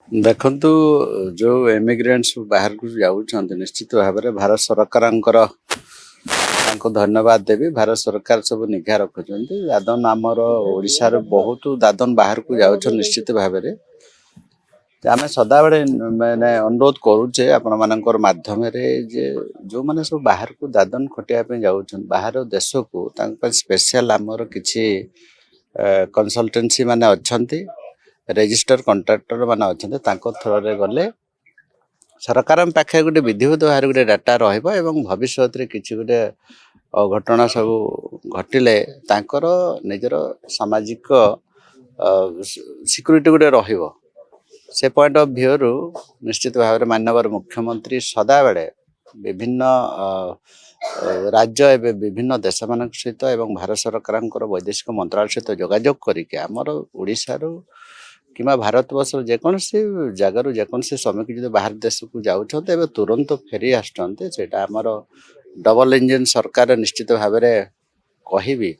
ଦେଖନ୍ତୁ ଯୋଉ ଏମିଗ୍ରେଣ୍ଟସ୍ ବାହାରକୁ ଯାଉଛନ୍ତି ନିଶ୍ଚିତ ଭାବରେ ଭାରତ ସରକାରଙ୍କର ତାଙ୍କୁ ଧନ୍ୟବାଦ ଦେବି। ଭାରତ ସରକାର ସବୁ ନିଘା ରଖୁଛନ୍ତି। ଦାଦନ ଆମର ଓଡ଼ିଶାରୁ ବହୁତ ଦାଦନ ବାହାରକୁ ଯାଉଛନ୍ତି ନିଶ୍ଚିତ ଭାବରେ। ଆମେ ସଦାବେଳେ ମାନେ ଅନୁରୋଧ କରୁଛେ ଆପଣମାନଙ୍କର ମାଧ୍ୟମରେ ଯେ ଯେଉଁମାନେ ସବୁ ବାହାରକୁ ଦାଦନ ଖଟିବା ପାଇଁ ଯାଉଛନ୍ତି ବାହାର ଦେଶକୁ ତାଙ୍କ ପାଇଁ ସ୍ପେଶାଲ ଆମର କିଛି କନସଲଟେନ୍ସି ମାନେ ଅଛନ୍ତି, ରେଜିଷ୍ଟର କଣ୍ଟ୍ରାକ୍ଟର ମାନେ ଅଛନ୍ତି। ତାଙ୍କ ଥ୍ରୋରେ ଗଲେ ସରକାରଙ୍କ ପାଖରେ ଗୋଟେ ବିଧିବଦ୍ଧ ଭାବରେ ଗୋଟେ ଡାଟା ରହିବ ଏବଂ ଭବିଷ୍ୟତରେ କିଛି ଗୋଟେ ଅଘଟଣା ସବୁ ଘଟିଲେ ତାଙ୍କର ନିଜର ସାମାଜିକ ସିକ୍ୟୁରିଟି ଗୋଟେ ରହିବ। ସେ ପଏଣ୍ଟ ଅଫ୍ ଭ୍ୟୁରୁ ନିଶ୍ଚିତ ଭାବରେ ମାନ୍ୟବର ମୁଖ୍ୟମନ୍ତ୍ରୀ ସଦାବେଳେ ବିଭିନ୍ନ ରାଜ୍ୟ ଏବେ ବିଭିନ୍ନ ଦେଶମାନଙ୍କ ସହିତ ଏବଂ ଭାରତ ସରକାରଙ୍କର ବୈଦେଶିକ ମନ୍ତ୍ରାଳୟ ସହିତ ଯୋଗାଯୋଗ କରିକି ଆମର ଓଡ଼ିଶାରୁ କିମ୍ବା ଭାରତବର୍ଷର ଯେକୌଣସି ଜାଗାରୁ ଯେକୌଣସି ଶ୍ରମିକ ଯଦି ବାହାର ଦେଶକୁ ଯାଉଛନ୍ତି ଏବେ ତୁରନ୍ତ ଫେରି ଆସୁଛନ୍ତି। ସେଇଟା ଆମର ଡବଲ ଇଞ୍ଜିନ୍ ସରକାର ନିଶ୍ଚିତ ଭାବରେ କହିବି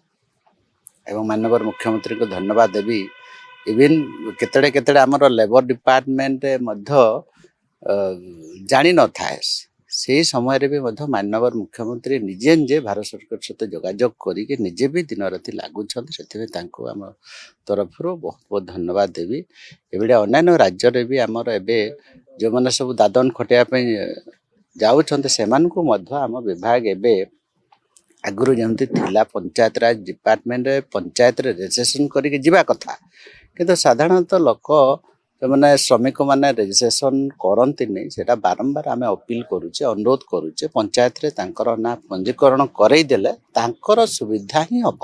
ଏବଂ ମାନ୍ୟବର ମୁଖ୍ୟମନ୍ତ୍ରୀଙ୍କୁ ଧନ୍ୟବାଦ ଦେବି। ଇଭିନ୍ କେତେବେଳେ ଆମର ଲେବର ଡିପାର୍ଟମେଣ୍ଟ ମଧ୍ୟ ଜାଣିନଥାଏ। ସେହି ସମୟରେ ବି ମଧ୍ୟ ମାନ୍ୟବର ମୁଖ୍ୟମନ୍ତ୍ରୀ ନିଜେ ଭାରତ ସରକାର ସହିତ ଯୋଗାଯୋଗ କରିକି ନିଜେ ବି ଦିନ ରାତି ଲାଗୁଛନ୍ତି। ସେଥିପାଇଁ ତାଙ୍କୁ ଆମ ତରଫରୁ ବହୁତ ବହୁତ ଧନ୍ୟବାଦ ଦେବି। ଏଭଳିଆ ଅନ୍ୟାନ୍ୟ ରାଜ୍ୟରେ ବି ଆମର ଏବେ ଯେଉଁମାନେ ସବୁ ଦାଦନ ଖଟିବା ପାଇଁ ଯାଉଛନ୍ତି ସେମାନଙ୍କୁ ମଧ୍ୟ ଆମ ବିଭାଗ ଏବେ ଆଗରୁ ଯେମିତି ଥିଲା ପଞ୍ଚାୟତରାଜ ଡିପାର୍ଟମେଣ୍ଟରେ ପଞ୍ଚାୟତରେ ରେଜିଷ୍ଟ୍ରେସନ କରିକି ଯିବା କଥା, କିନ୍ତୁ ସାଧାରଣତଃ ଲୋକ ଯେଉଁମାନେ ଶ୍ରମିକମାନେ ରେଜିଷ୍ଟ୍ରେସନ କରନ୍ତିନି ସେଇଟା ବାରମ୍ବାର ଆମେ ଅପିଲ କରୁଛେ, ଅନୁରୋଧ କରୁଛେ। ପଞ୍ଚାୟତରେ ତାଙ୍କର ନାଁ ପଞ୍ଜୀକରଣ କରେଇ ଦେଲେ ତାଙ୍କର ସୁବିଧା ହିଁ ହେବ।